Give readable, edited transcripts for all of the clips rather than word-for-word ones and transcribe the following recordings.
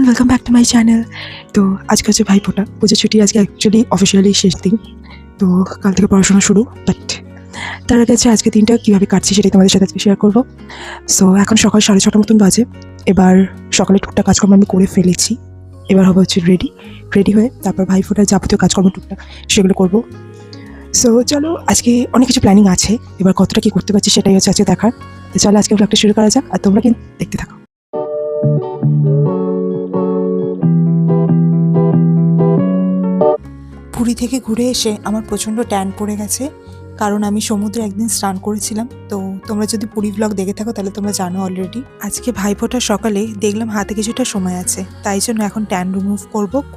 Everyone, welcome back to my channel. তো আজকে হচ্ছে ভাইফোঁটা, পুজো ছুটি আজকে অ্যাকচুয়ালি অফিসিয়ালি শেষ দিন। তো কাল থেকে পড়াশোনা শুরু, বাট তার আগে হচ্ছে আজকে দিনটা কীভাবে কাটছি সেটাই তোমাদের সাথে আজকে শেয়ার করবো। সো এখন সকাল 6:30 মতন বাজে। এবার সকালে টুকটাক কাজকর্ম আমি করে ফেলেছি। এবার হবে হচ্ছে রেডি হয়ে তারপর ভাইফোঁটার যাবতীয় কাজকর্ম টুকটাক সেগুলো করবো। সো চলো, আজকে অনেক কিছু প্ল্যানিং আছে, এবার কতটা কী করতে পারছি সেটাই হচ্ছে আজকে দেখার। তো চলো আজকে ব্লগটা শুরু করা যাক, আর তোমরা কিন্তু দেখতে থাকো। পুরী থেকে ঘুরে এসে আমার প্রচণ্ড ট্যান পড়ে গেছে, কারণ আমি সমুদ্রে একদিন স্নান করেছিলাম। তো তোমরা যদি পুরী ব্লগ দেখে থাকো তাহলে তোমরা জানো অলরেডি। আজকে ভাইফোঁটার সকালে দেখলাম হাতে কিছুটা সময় আছে, তাই জন্য এখন ট্যান রিমুভ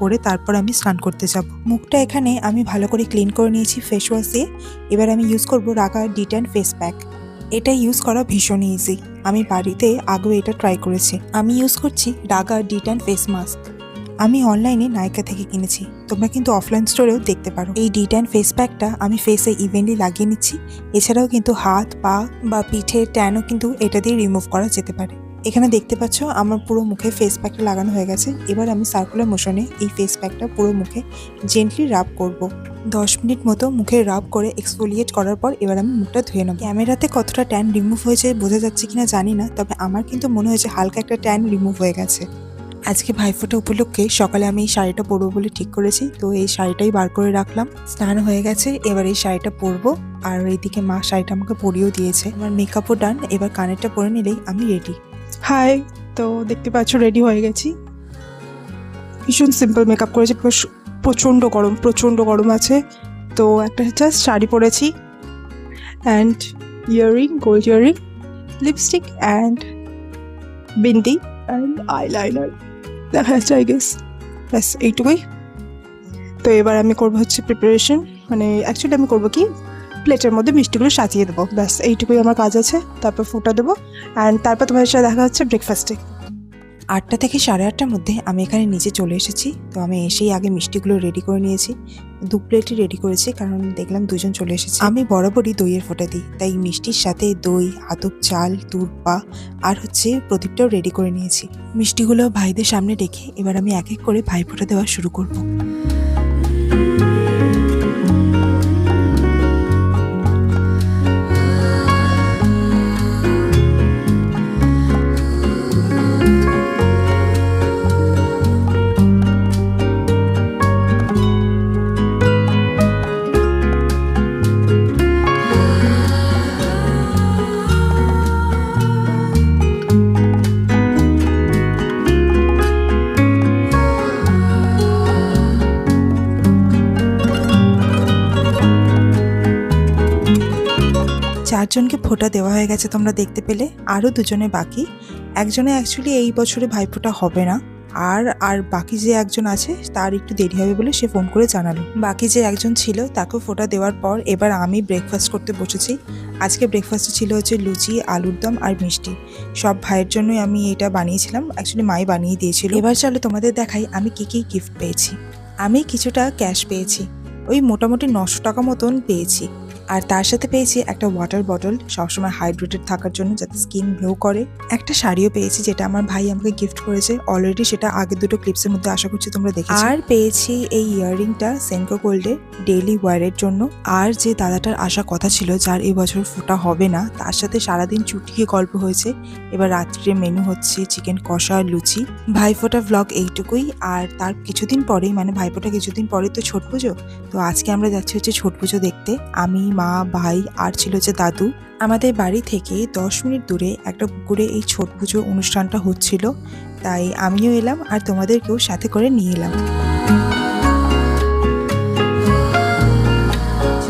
করে তারপর আমি স্নান করতে যাব। মুখটা এখানে আমি ভালো করে ক্লিন করে নিয়েছি ফেস ওয়াশ দিয়ে। এবার আমি ইউজ করব রাগা D10 ফেস প্যাক। এটা ইউজ করা ভীষণ ইজি, আমি বাড়িতে আগেও এটা ট্রাই করেছি। আমি ইউজ করছি রাগা D10 ফেস মাস্ক। আমি অনলাইনে নাইকা থেকে কিনেছি, তোমরা কিন্তু অফলাইন স্টোরেও দেখতে পারো। এই D10 ফেস প্যাকটা আমি ফেসে ইভেনলি লাগিয়ে নিচ্ছি। এছাড়াও কিন্তু হাত, পা বা পিঠের ট্যানও কিন্তু এটা দিয়ে রিমুভ করা যেতে পারে। এখানে দেখতে পাচ্ছ আমার পুরো মুখে ফেস প্যাকটা লাগানো হয়ে গেছে। এবার আমি সার্কুলার মোশনে এই ফেস প্যাকটা পুরো মুখে জেন্টলি রাব করব। 10 মিনিট মতো মুখে রাব করে এক্সফোলিয়েট করার পর এবার আমি মুখটা ধুয়ে নেব। ক্যামেরাতে কতটা ট্যান রিমুভ হয়েছে বোঝা যাচ্ছে কিনা জানি না, তবে আমার কিন্তু মনে হয়েছে হালকা একটা ট্যান রিমুভ হয়ে গেছে। আজকে ভাইফোঁটা উপলক্ষে সকালে আমি এই শাড়িটা পরবো বলে ঠিক করেছি, তো এই শাড়িটাই বার করে রাখলাম। স্নান হয়ে গেছে, এবার এই শাড়িটা পরবো। আর এইদিকে মা শাড়িটা আমাকে পরিয়েও দিয়েছে। আমার মেকআপও ডান, এবার কানেরটা পরে নিলেই আমি রেডি। হাই, তো দেখতে পাচ্ছ রেডি হয়ে গেছি। ভীষণ সিম্পল মেকআপ করেছি, প্রচণ্ড গরম আছে। তো একটা জাস্ট শাড়ি পরেছি, and earring, gold earring, lipstick and bindi and eyeliner দেখা যাচ্ছে আই গেস। ব্যাস এইটুকুই। তো এবার আমি করবো হচ্ছে প্রিপারেশন, মানে অ্যাকচুয়ালি আমি করবো কি, প্লেটের মধ্যে মিষ্টিগুলো সাজিয়ে দেবো। ব্যাস এইটুকুই আমার কাজ আছে। তারপর ফোঁটা দেবো, অ্যান্ড তারপর তোমাদের সাথে দেখা হচ্ছে ব্রেকফাস্টে। 8টা থেকে 8:30টার মধ্যে আমি এখানে নিচে চলে এসেছি। তো আমি এসেই আগে মিষ্টিগুলো রেডি করে নিয়েছি। 2 প্লেটই রেডি করেছি, কারণ দেখলাম 2জন চলে এসেছে। আমি বরাবরই দইয়ের ফোঁটা দিই, তাই মিষ্টির সাথে দই, আতপ চাল, দূর্বা আর হচ্ছে প্রদীপটাও রেডি করে নিয়েছি। মিষ্টিগুলো ভাইদের সামনে রেখে এবার আমি এক এক করে ভাইফোঁটা দেওয়া শুরু করব। চারজনকে ফোঁটা দেওয়া হয়ে গেছে, তোমরা দেখতে পেলে। আরও 2জনের বাকি। একজনে অ্যাকচুয়ালি এই বছরে ভাইফোঁটা হবে না, আর বাকি যে একজন আছে তার একটু দেরি হবে বলে সে ফোন করে জানালো। বাকি যে একজন ছিল তাকেও ফোঁটা দেওয়ার পর এবার আমি ব্রেকফাস্ট করতে বসেছি। আজকে ব্রেকফাস্টে ছিল হচ্ছে লুচি, আলুর দম আর মিষ্টি। সব ভাইয়ের জন্যই আমি এটা বানিয়েছিলাম, অ্যাকচুয়ালি মাই বানিয়ে দিয়েছিল। এবার চলো তোমাদের দেখাই আমি কি কি গিফট পেয়েছি। আমি কিছুটা ক্যাশ পেয়েছি, ওই মোটামুটি 900 টাকা মতন পেয়েছি। আর তার সাথে পেয়েছি একটা ওয়াটার বটল, সবসময় হাইড্রেটেড থাকার জন্য, যাতে স্কিন গ্লো করে। একটা শাড়িও পেয়েছি, যেটা আমার ভাই আমাকে গিফট করেছে। অলরেডি সেটা আগের 2টো ক্লিপসের মধ্যে আশা করছি তোমরা দেখেছো। আর পেয়েছি এই ইয়াররিংটা সেনকো গোল্ডের, ডেইলি ওয়ারের জন্য। আর যে দাদাটার আসা কথা ছিল, যার এবছর ফোঁটা হবে না, তার সাথে সারাদিন চুটিয়ে গল্প হয়েছে। এবার রাত্রে মেনু হচ্ছে চিকেন কষা, লুচি। ভাইফোঁটা ভ্লগ এইটুকুই। আর তার কিছুদিন পরেই, মানে ভাইফোঁটা কিছুদিন পরে তো ছট পুজো। তো আজকে আমরা যাচ্ছি হচ্ছে ছট পুজো দেখতে। আমি, মা, ভাই আর ছিল হচ্ছে দাদু। আমাদের বাড়ি থেকে 10 মিনিট দূরে একটা পুকুরে এই ছট পুজো অনুষ্ঠানটা হচ্ছিল, তাই আমিও এলাম আর তোমাদেরকেও সাথে করে নিয়ে এলাম।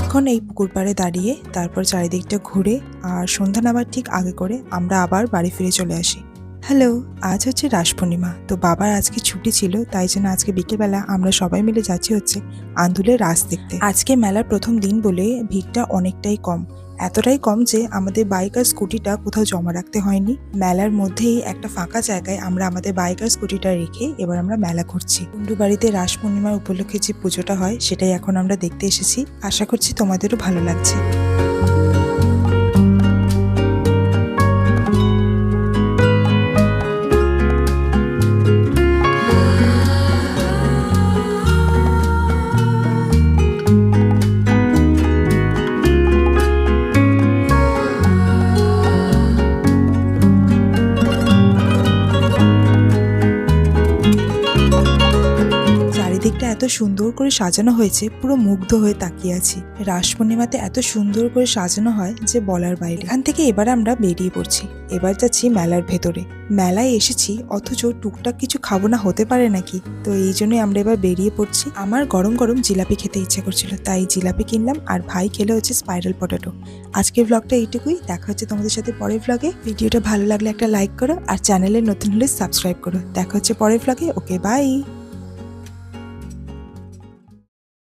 এখন এই পুকুর পাড়ে দাঁড়িয়ে তারপর চারিদিকটা ঘুরে আর সন্ধ্যা নামার ঠিক আগে করে আমরা আবার বাড়ি ফিরে চলে আসি। হ্যালো, আজ হচ্ছে রাস পূর্ণিমা। তো বাবার আজকে ছুটি ছিল, তাই জন্য আজকে বিকেলবেলা আমরা সবাই মিলে যাচ্ছি হচ্ছে আন্দুলের রাস দেখতে। আজকে মেলার প্রথম দিন বলে ভিড়টা অনেকটাই কম, এতটাই কম যে আমাদের বাইক আর স্কুটিটা কোথাও জমা রাখতে হয়নি। মেলার মধ্যেই একটা ফাঁকা জায়গায় আমরা আমাদের বাইক আর স্কুটিটা রেখে এবার আমরা মেলা করছি। কুন্ডু বাড়িতে রাস পূর্ণিমার উপলক্ষে যে পুজোটা হয় সেটাই এখন আমরা দেখতে এসেছি। আশা করছি তোমাদেরও ভালো লাগছে। সুন্দর করে সাজানো হয়েছে, পুরো মুগ্ধ হয়ে তাকিয়ে আছি। রাস পূর্ণিমাতে এত সুন্দর করে সাজানো হয় যে বলার বাইরে। এখান থেকে এবার আমরা বেরিয়ে পড়ছি। এবার যাচ্ছি মেলার ভেতরে। মেলায় এসেছি অথচ টুকটাক কিছু খাবো না হতে পারে নাকি, তো এই জন্যই আমরা এবার বেরিয়ে পড়ছি। আমার গরম গরম জিলাপি খেতে ইচ্ছে করছিল, তাই জিলাপি কিনলাম, আর ভাই খেলে হচ্ছে স্পাইরাল পটেটো। আজকের ব্লগটা এইটুকুই, দেখা হচ্ছে তোমাদের সাথে পরের ব্লগে। ভিডিওটা ভালো লাগলে একটা লাইক করো, আর চ্যানেলে নতুন হলে সাবস্ক্রাইব করো। দেখা হচ্ছে পরের ব্লগে। ওকে, বাই।